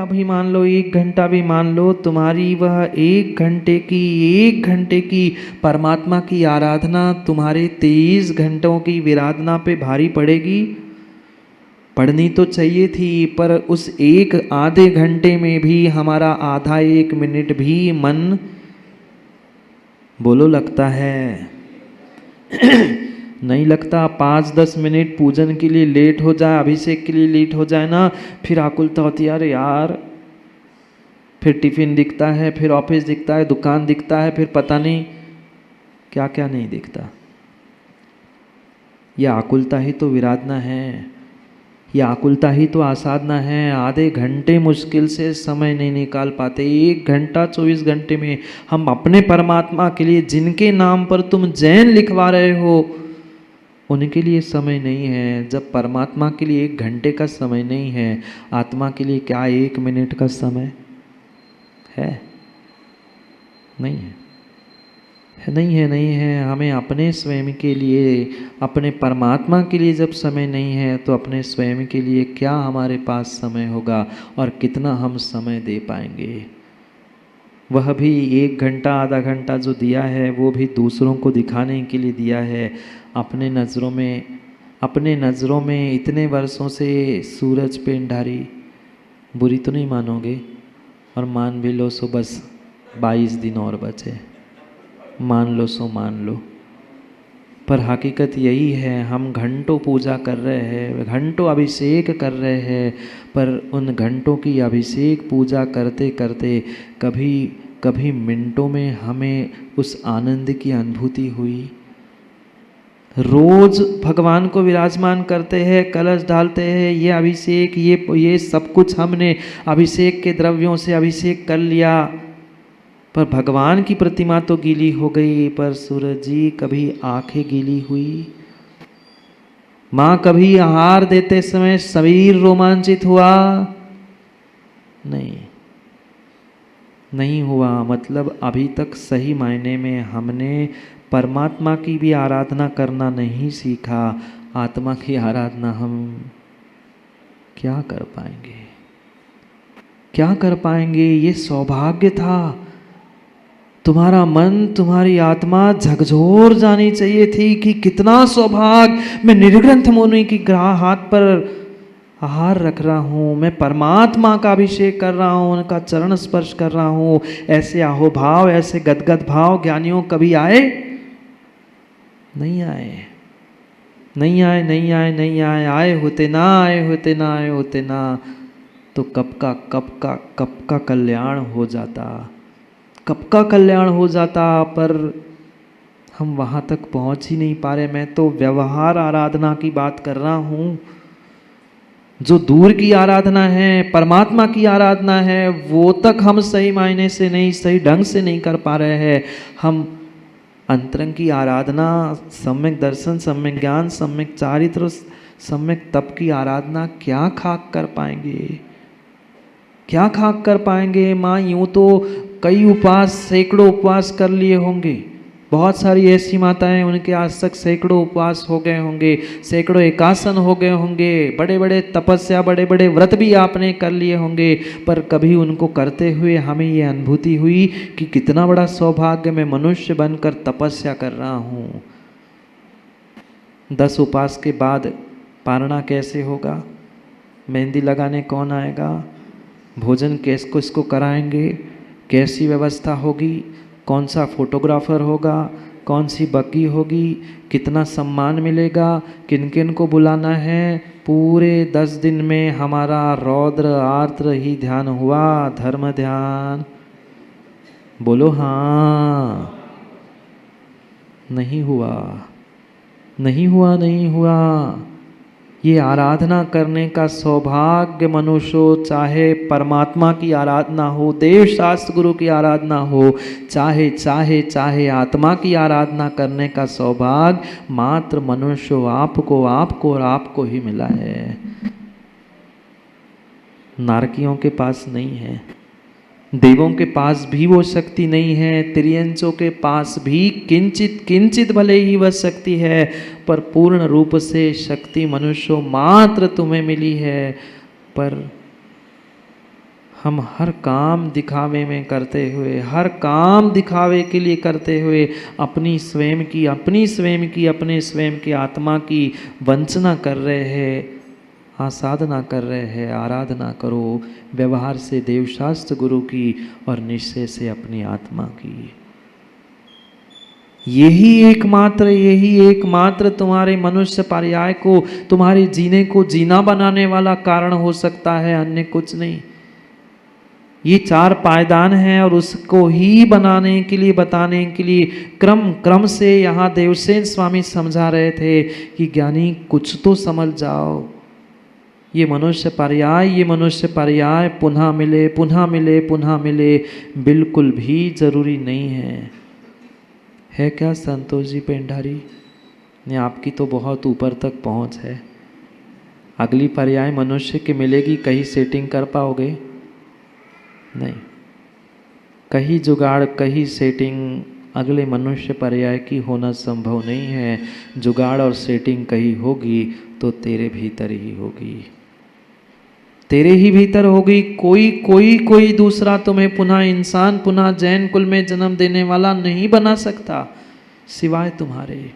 भी मान लो, 1 घंटा भी मान लो, तुम्हारी वह 1 घंटे की परमात्मा की आराधना तुम्हारे 23 घंटों की विराधना पे भारी पड़ेगी? पढ़नी तो चाहिए थी, पर उस एक आधे घंटे में भी हमारा आधा 1 मिनट भी मन बोलो लगता है? नहीं लगता। 5-10 मिनट पूजन के लिए लेट हो जाए, अभिषेक के लिए लेट हो जाए ना, फिर आकुलता होती है, अरे यार, फिर टिफिन दिखता है, फिर ऑफिस दिखता है, दुकान दिखता है, फिर पता नहीं क्या क्या नहीं दिखता। यह आकुलता ही तो विराधना है, यह आकुलता ही तो आसाधना है। आधे घंटे मुश्किल से समय नहीं निकाल पाते, 1 घंटा 24 घंटे में हम अपने परमात्मा के लिए, जिनके नाम पर तुम जैन लिखवा रहे हो, उनके लिए समय नहीं है। जब परमात्मा के लिए 1 घंटे का समय नहीं है, आत्मा के लिए क्या 1 मिनट का समय है? नहीं है, नहीं है। हमें अपने स्वयं के लिए, अपने परमात्मा के लिए जब समय नहीं है, तो अपने स्वयं के लिए क्या हमारे पास समय होगा, और कितना हम समय दे पाएंगे? वह भी 1 घंटा आधा घंटा जो दिया है, वो भी दूसरों को दिखाने के लिए दिया है। अपने नज़रों में इतने वर्षों से सूरज पे अंधारी, बुरी तो नहीं मानोगे? और मान भी लो सो बस 22 दिन और बचे, मान लो सो मान लो। पर हकीकत यही है, हम घंटों पूजा कर रहे हैं, घंटों अभिषेक कर रहे हैं, पर उन घंटों की अभिषेक पूजा करते करते कभी मिनटों में हमें उस आनंद की अनुभूति हुई? रोज भगवान को विराजमान करते हैं, कलश डालते हैं, ये अभिषेक, ये सब कुछ हमने अभिषेक के द्रव्यों से अभिषेक कर लिया, पर भगवान की प्रतिमा तो गीली हो गई, पर सूरज जी कभी आंखें गीली हुई? माँ कभी आहार देते समय शरीर रोमांचित हुआ? नहीं हुआ। मतलब अभी तक सही मायने में हमने परमात्मा की भी आराधना करना नहीं सीखा। आत्मा की आराधना हम क्या कर पाएंगे? क्या कर पाएंगे? ये सौभाग्य था। तुम्हारा मन, तुम्हारी आत्मा झकझोर जानी चाहिए थी कि कितना सौभाग्य, मैं निर्ग्रंथ मुनि की हाथ पर आहार रख रहा हूँ, मैं परमात्मा का अभिषेक कर रहा हूँ, उनका चरण स्पर्श कर रहा हूँ। ऐसे अहोभाव, ऐसे गदगद भाव ज्ञानियों कभी आए? नहीं आए, नहीं आए, नहीं आए, नहीं आए। आए होते ना, आए होते ना, आए होते ना, तो कब का कल्याण हो जाता, कब का कल्याण हो जाता। पर हम वहाँ तक पहुँच ही नहीं पा रहे। मैं तो व्यवहार आराधना की बात कर रहा हूँ, जो दूर की आराधना है, परमात्मा की आराधना है, वो तक हम सही मायने से नहीं, सही ढंग से नहीं कर पा रहे हैं। हम अंतरंग की आराधना, सम्यक दर्शन, सम्यक ज्ञान, सम्यक चारित्र, सम्यक तप की आराधना क्या खाक कर पाएंगे? क्या खाक कर पाएंगे? माँ यूँ तो कई उपवास, सैकड़ों उपवास कर लिए होंगे। बहुत सारी ऐसी माताएं, उनके आज तक सैकड़ों उपवास हो गए होंगे, सैकड़ों एकासन हो गए होंगे, बड़े बड़े तपस्या, बड़े बड़े व्रत भी आपने कर लिए होंगे। पर कभी उनको करते हुए हमें ये अनुभूति हुई कि कितना बड़ा सौभाग्य, मैं मनुष्य बनकर तपस्या कर रहा हूँ। 10 उपवास के बाद पारणा कैसे होगा? मेहंदी लगाने कौन आएगा? भोजन किसको कराएंगे? कैसी व्यवस्था होगी? कौन सा फोटोग्राफर होगा? कौन सी बग्गी होगी? कितना सम्मान मिलेगा? किन किन को बुलाना है? पूरे 10 दिन में हमारा रौद्र आर्द्र ही ध्यान हुआ, धर्म ध्यान। बोलो हाँ। नहीं हुआ, नहीं हुआ, नहीं हुआ। ये आराधना करने का सौभाग्य मनुष्य, चाहे परमात्मा की आराधना हो, देव शास्त्र गुरु की आराधना हो, चाहे आत्मा की आराधना करने का सौभाग्य मात्र मनुष्य आपको और आपको ही मिला है। नारकियों के पास नहीं है, देवों के पास भी वो शक्ति नहीं है, त्रियंचों के पास भी किंचित भले ही वह शक्ति है, पर पूर्ण रूप से शक्ति मनुष्यों मात्र तुम्हें मिली है। पर हम हर काम दिखावे में करते हुए, हर काम दिखावे के लिए करते हुए अपने स्वयं की आत्मा की वंचना कर रहे हैं, आसाधना कर रहे हैं। आराधना करो व्यवहार से देवशास्त्र गुरु की और निश्चय से अपनी आत्मा की। यही एकमात्र तुम्हारे मनुष्य पर्याय को, तुम्हारे जीने को जीना बनाने वाला कारण हो सकता है, अन्य कुछ नहीं। ये चार पायदान हैं और उसको ही बनाने के लिए, बताने के लिए क्रम से यहाँ देवसेन स्वामी समझा रहे थे कि ज्ञानी कुछ तो समझ जाओ। ये मनुष्य पर्याय पुनः मिले बिल्कुल भी जरूरी नहीं है क्या संतोष जी पेंडारी? ने आपकी तो बहुत ऊपर तक पहुंच है। अगली पर्याय मनुष्य की मिलेगी, कहीं सेटिंग कर पाओगे? नहीं, कहीं जुगाड़, कहीं सेटिंग अगले मनुष्य पर्याय की होना संभव नहीं है। जुगाड़ और सेटिंग कहीं होगी तो तेरे भीतर ही होगी, तेरे ही भीतर होगी। कोई दूसरा तुम्हें पुनः इंसान, पुनः जैन कुल में जन्म देने वाला नहीं बना सकता सिवाय तुम्हारे।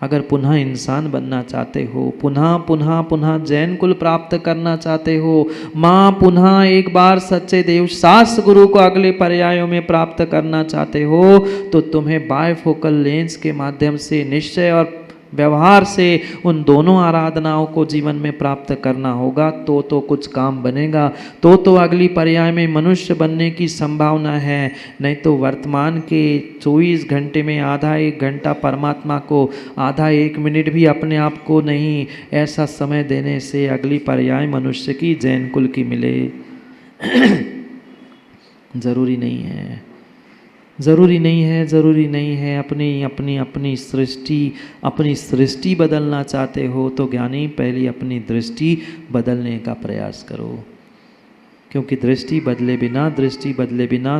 अगर पुनः इंसान बनना चाहते हो, पुनः जैन कुल प्राप्त करना चाहते हो, माँ पुनः एक बार सच्चे देव शास्त्र गुरु को अगले पर्यायों में प्राप्त करना चाहते हो, तो तुम्हें बायफोकल लेंस के माध्यम से निश्चय और व्यवहार से उन दोनों आराधनाओं को जीवन में प्राप्त करना होगा। तो कुछ काम बनेगा, तो अगली पर्याय में मनुष्य बनने की संभावना है। नहीं तो वर्तमान के 24 घंटे में आधा एक घंटा परमात्मा को, आधा एक मिनट भी अपने आप को नहीं, ऐसा समय देने से अगली पर्याय मनुष्य की जैन कुल की मिले। जरूरी नहीं है। अपनी सृष्टि बदलना चाहते हो तो ज्ञानी पहले अपनी दृष्टि बदलने का प्रयास करो, क्योंकि दृष्टि बदले बिना,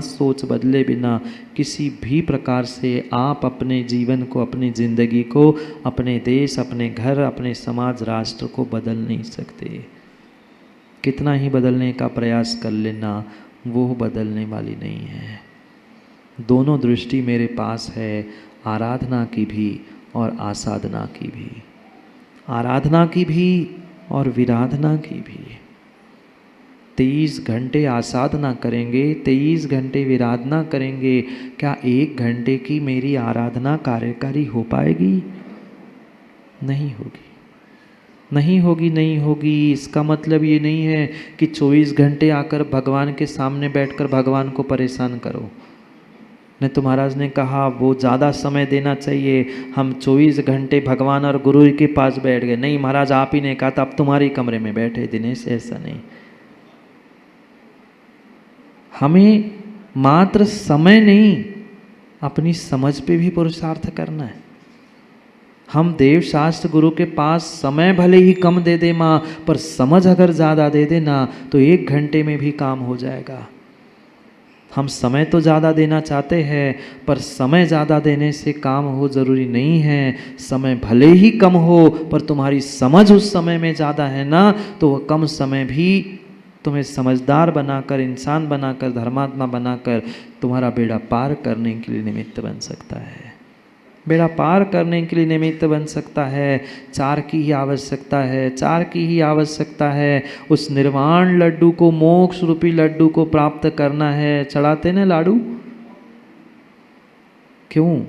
सोच बदले बिना किसी भी प्रकार से आप अपने जीवन को, अपनी जिंदगी को, अपने देश, अपने घर, अपने समाज, राष्ट्र को बदल नहीं सकते। कितना ही बदलने का प्रयास कर लेना, वो बदलने वाली नहीं है। दोनों दृष्टि मेरे पास है, आराधना की भी और आसाधना की भी, आराधना की भी और विराधना की भी। 23 घंटे आसाधना करेंगे, 23 घंटे विराधना करेंगे, क्या 1 घंटे की मेरी आराधना कार्यकारी हो पाएगी? नहीं होगी। इसका मतलब ये नहीं है कि 24 घंटे आकर भगवान के सामने बैठकर भगवान को परेशान करो। नहीं तो महाराज ने कहा वो ज़्यादा समय देना चाहिए, हम 24 घंटे भगवान और गुरु के पास बैठ गए। नहीं महाराज, आप ही ने कहा था, अब तुम्हारे कमरे में बैठे दिनेश, ऐसा नहीं। हमें मात्र समय नहीं, अपनी समझ पे भी पुरुषार्थ करना है। हम देव शास्त्र गुरु के पास समय भले ही कम दे दे माँ, पर समझ अगर ज़्यादा दे देना तो 1 घंटे में भी काम हो जाएगा। हम समय तो ज़्यादा देना चाहते हैं, पर समय ज़्यादा देने से काम हो ज़रूरी नहीं है। समय भले ही कम हो, पर तुम्हारी समझ उस समय में ज़्यादा है ना, तो वह कम समय भी तुम्हें समझदार बनाकर, इंसान बनाकर, धर्मात्मा बनाकर तुम्हारा बेड़ा पार करने के लिए निमित्त बन सकता है। बेड़ा पार करने के लिए निमित्त बन सकता है। 4 की ही आवश्यकता है। उस निर्वाण लड्डू को, मोक्ष रूपी लड्डू को प्राप्त करना है। चढ़ाते ना लाडू, क्यों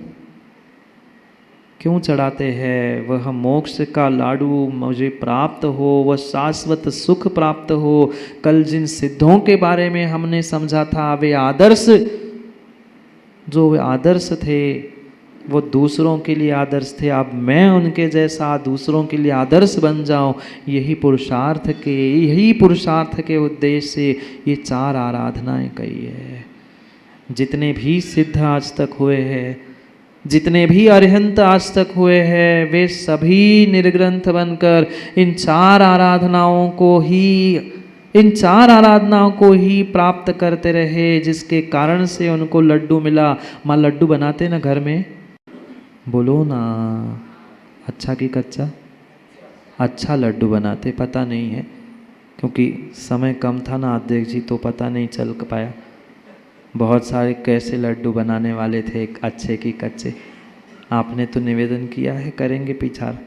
चढ़ाते हैं? वह मोक्ष का लाडू मुझे प्राप्त हो, वह शाश्वत सुख प्राप्त हो। कल जिन सिद्धों के बारे में हमने समझा था, वे आदर्श थे, वो दूसरों के लिए आदर्श थे। अब मैं उनके जैसा दूसरों के लिए आदर्श बन जाऊं, यही पुरुषार्थ के उद्देश्य से ये 4 आराधनाएं कही है। जितने भी सिद्ध आज तक हुए हैं, जितने भी अरिहंत आज तक हुए हैं, वे सभी निर्ग्रंथ बनकर इन 4 आराधनाओं को ही प्राप्त करते रहे, जिसके कारण से उनको लड्डू मिला। माँ लड्डू बनाते ना घर में, बोलो ना, अच्छा कि कच्चा? अच्छा लड्डू बनाते, पता नहीं है। क्योंकि समय कम था ना अध्यक्ष जी, तो पता नहीं चल पाया। बहुत सारे कैसे लड्डू बनाने वाले थे, अच्छे कि कच्चे। आपने तो निवेदन किया है, करेंगे विचार,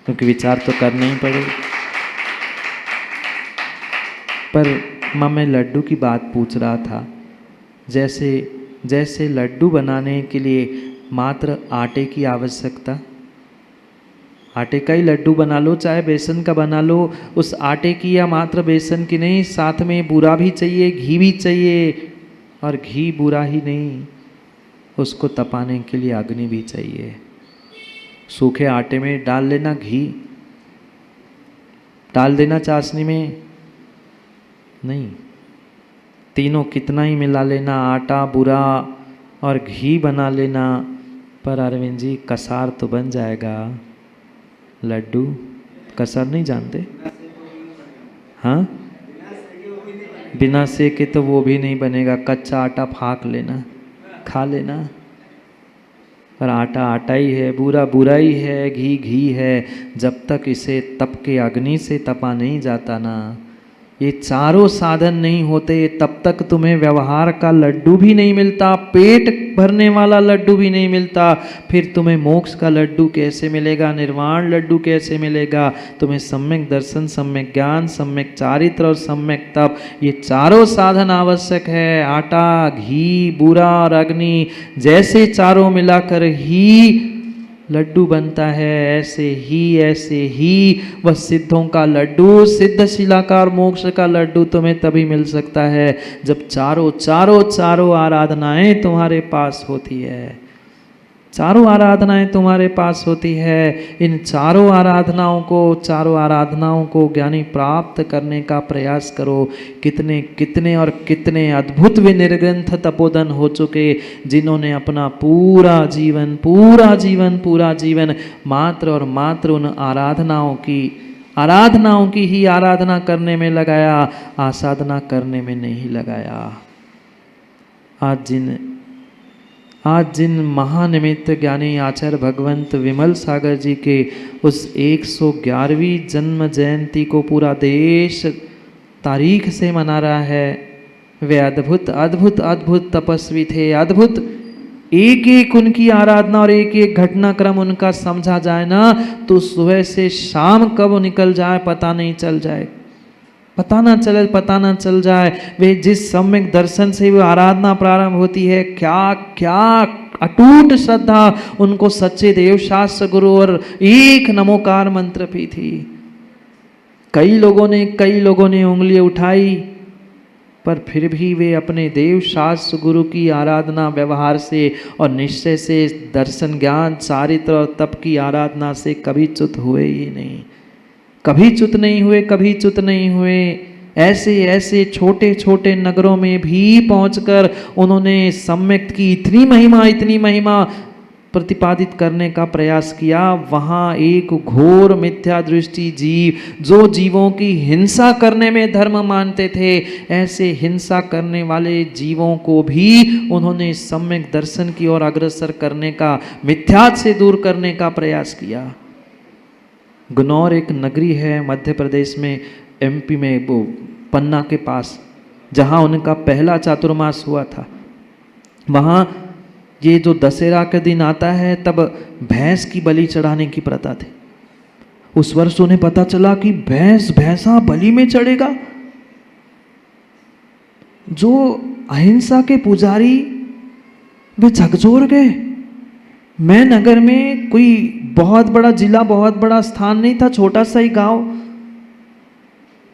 क्योंकि विचार तो करना ही पड़ेगा। पर मैं लड्डू की बात पूछ रहा था। जैसे लड्डू बनाने के लिए मात्र आटे की आवश्यकता, आटे का ही लड्डू बना लो चाहे बेसन का बना लो, उस आटे की या मात्र बेसन की नहीं, साथ में बूरा भी चाहिए, घी भी चाहिए। और घी बूरा ही नहीं, उसको तपाने के लिए अग्नि भी चाहिए। सूखे आटे में डाल लेना घी, डाल देना चाशनी में, नहीं, तीनों कितना ही मिला लेना, आटा, बूरा और घी बना लेना, पर अरविंद जी कसार तो बन जाएगा। लड्डू कसार नहीं जानते? हाँ, बिना सेके तो वो भी नहीं बनेगा। कच्चा आटा फाँक लेना, खा लेना, पर आटा आटा ही है, बूरा बूरा ही है, घी घी है। जब तक इसे तप के अग्नि से तपा नहीं जाता ना, ये चारों साधन नहीं होते, तब तक तुम्हें व्यवहार का लड्डू भी नहीं मिलता, पेट भरने वाला लड्डू भी नहीं मिलता। फिर तुम्हें मोक्ष का लड्डू कैसे मिलेगा, निर्वाण लड्डू कैसे मिलेगा? तुम्हें सम्यक दर्शन, सम्यक ज्ञान, सम्यक चारित्र और सम्यक तप, ये चारों साधन आवश्यक है। आटा, घी, बूरा और अग्नि, जैसे चारों मिलाकर ही लड्डू बनता है, ऐसे ही वह सिद्धों का लड्डू, सिद्ध शिलाकार मोक्ष का लड्डू तुम्हें तभी मिल सकता है जब चारों आराधनाएं तुम्हारे पास होती है। चारों आराधनाएं तुम्हारे पास होती है। इन चारों आराधनाओं को ज्ञानी प्राप्त करने का प्रयास करो। कितने अद्भुत विनिर्ग्रंथ तपोधन हो चुके, जिन्होंने अपना पूरा जीवन मात्र और मात्र उन आराधनाओं की ही आराधना करने में लगाया, आसाधना करने में नहीं लगाया। आज जिन महानिमित्त ज्ञानी आचार्य भगवंत विमल सागर जी के उस 111वीं जन्म जयंती को पूरा देश तारीख से मना रहा है, वे अद्भुत तपस्वी थे। अद्भुत एक उनकी आराधना और एक घटनाक्रम उनका समझा जाए ना, तो सुबह से शाम कब निकल जाए पता ना चल जाए। वे जिस सम्यक दर्शन से वो आराधना प्रारंभ होती है, क्या अटूट श्रद्धा उनको सच्चे देव शास्त्र गुरु और एक नमोकार मंत्र भी थी। कई लोगों ने उंगली उठाई, पर फिर भी वे अपने देव शास्त्र गुरु की आराधना व्यवहार से और निश्चय से, दर्शन ज्ञान चारित्र और तप की आराधना से कभी च्युत हुए ही नहीं। कभी च्युत नहीं हुए। ऐसे छोटे नगरों में भी पहुंचकर उन्होंने सम्यक की इतनी महिमा प्रतिपादित करने का प्रयास किया। वहां एक घोर मिथ्या दृष्टि जीव, जो जीवों की हिंसा करने में धर्म मानते थे, ऐसे हिंसा करने वाले जीवों को भी उन्होंने सम्यक दर्शन की ओर अग्रसर करने का, मिथ्यात से दूर करने का प्रयास किया। गुनौर एक नगरी है मध्य प्रदेश में, एमपी में, वो पन्ना के पास, जहाँ उनका पहला चातुर्मास हुआ था। वहाँ ये जो दशहरा के दिन आता है, तब भैंस की बलि चढ़ाने की प्रथा थी। उस वर्ष उन्हें पता चला कि भैंसा बलि में चढ़ेगा। जो अहिंसा के पुजारी वे झकझोर गए। मैं नगर में कोई बहुत बड़ा जिला, बहुत बड़ा स्थान नहीं था, छोटा सा ही गांव।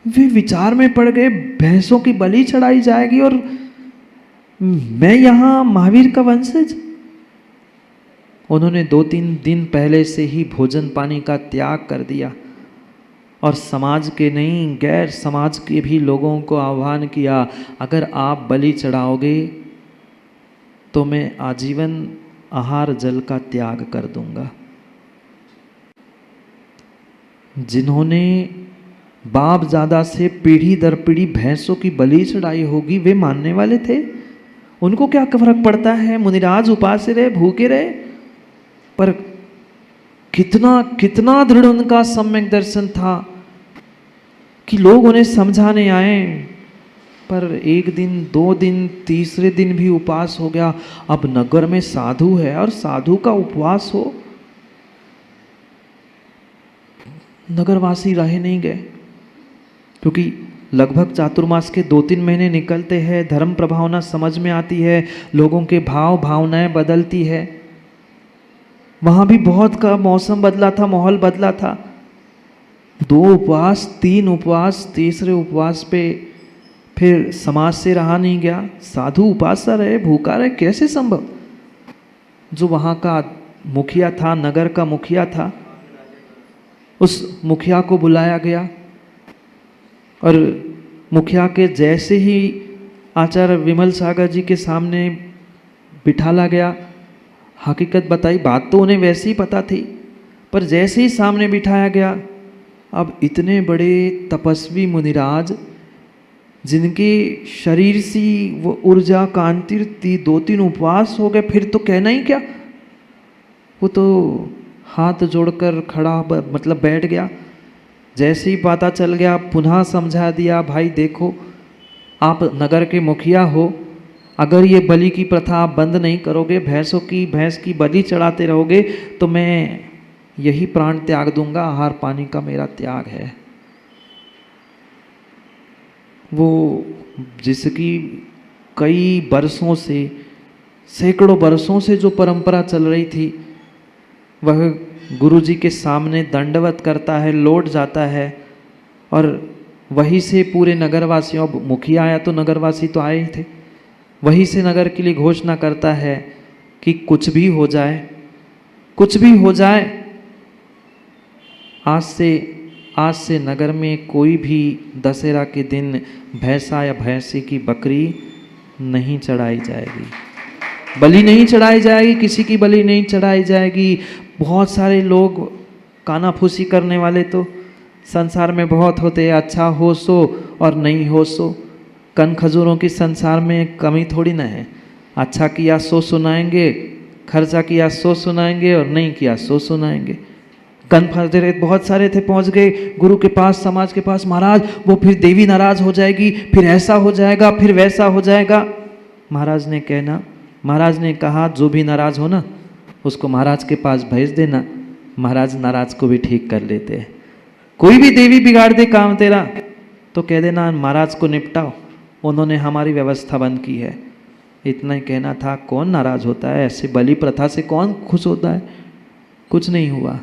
वे विचार में पड़ गए, भैंसों की बलि चढ़ाई जाएगी और मैं यहाँ महावीर का वंशज। उन्होंने 2-3 दिन पहले से ही भोजन पानी का त्याग कर दिया और समाज के नहीं, गैर समाज के भी लोगों को आह्वान किया, अगर आप बलि चढ़ाओगे तो मैं आजीवन आहार जल का त्याग कर दूंगा। जिन्होंने बाप दादा से पीढ़ी दर पीढ़ी भैंसों की बलि चढ़ाई होगी, वे मानने वाले थे। उनको क्या फर्क पड़ता है, मुनिराज उपास रहे, भूखे रहे। पर कितना दृढ़ उनका सम्यक दर्शन था। कि लोग उन्हें समझाने आए, पर एक दिन, 2 दिन, तीसरे दिन भी उपवास हो गया। अब नगर में साधु है और साधु का उपवास हो, नगरवासी रहे नहीं गए, क्योंकि लगभग चातुर्मास के 2-3 महीने निकलते हैं, धर्म प्रभावना समझ में आती है, लोगों के भाव भावनाएं बदलती है। वहाँ भी बहुत का मौसम बदला था, माहौल बदला था। 2 उपवास, 3 उपवास, तीसरे उपवास पे फिर समाज से रहा नहीं गया, साधु उपासा रहे, भूखा रहे, कैसे संभव। जो वहाँ का मुखिया था, नगर का मुखिया था, उस मुखिया को बुलाया गया और मुखिया के जैसे ही आचार्य विमल सागर जी के सामने बिठाला गया, हकीकत बताई, बात तो उन्हें वैसे ही पता थी, पर जैसे ही सामने बिठाया गया, अब इतने बड़े तपस्वी मुनिराज जिनके शरीर से वो ऊर्जा कांति थी, 2-3 उपवास हो गए, फिर तो कहना ही क्या। वो तो हाथ जोड़कर खड़ा मतलब बैठ गया। जैसे ही पता चल गया, पुनः समझा दिया, भाई देखो आप नगर के मुखिया हो, अगर ये बलि की प्रथा आप बंद नहीं करोगे, भैंस की बलि चढ़ाते रहोगे, तो मैं यही प्राण त्याग दूंगा, आहार पानी का मेरा त्याग है। वो जिसकी कई बरसों से, सैकड़ों बरसों से जो परंपरा चल रही थी, वह गुरु जी के सामने दंडवत करता है, लौट जाता है, और वहीं से पूरे नगरवासियों, मुखिया आया तो नगरवासी तो आए ही थे, वहीं से नगर के लिए घोषणा करता है कि कुछ भी हो जाए, कुछ भी हो जाए, आज से नगर में कोई भी दशहरा के दिन भैंसा या भैंसी की बकरी नहीं चढ़ाई जाएगी, बलि नहीं चढ़ाई जाएगी, किसी की बलि नहीं चढ़ाई जाएगी। बहुत सारे लोग कानाफूसी करने वाले तो संसार में बहुत होते हैं, अच्छा हो सो और नहीं हो सो। कन खजूरों की संसार में कमी थोड़ी ना है, अच्छा किया सो सुनाएंगे, खर्चा किया सो सुनाएंगे, और नहीं किया सो सुनाएंगे। कन फजरे बहुत सारे थे, पहुंच गए गुरु के पास, समाज के पास, महाराज वो फिर देवी नाराज हो जाएगी, फिर ऐसा हो जाएगा, फिर वैसा हो जाएगा। महाराज ने कहा जो भी नाराज हो ना, उसको महाराज के पास भेज देना, महाराज नाराज को भी ठीक कर लेते हैं। कोई भी देवी बिगाड़ दे काम तेरा तो कह देना महाराज को निपटाओ, उन्होंने हमारी व्यवस्था बंद की है। इतना ही कहना था। कौन नाराज होता है ऐसे बलि प्रथा से, कौन खुश होता है। कुछ नहीं हुआ,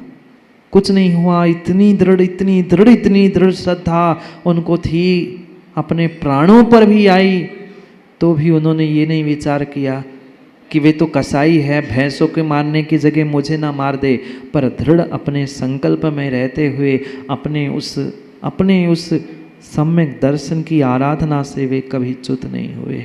कुछ नहीं हुआ। इतनी दृढ़ श्रद्धा उनको थी, अपने प्राणों पर भी आई, तो भी उन्होंने ये नहीं विचार किया कि वे तो कसाई है, भैंसों के मारने की जगह मुझे ना मार दे, पर दृढ़ अपने संकल्प में रहते हुए अपने उस सम्यक दर्शन की आराधना से वे कभी च्युत नहीं हुए।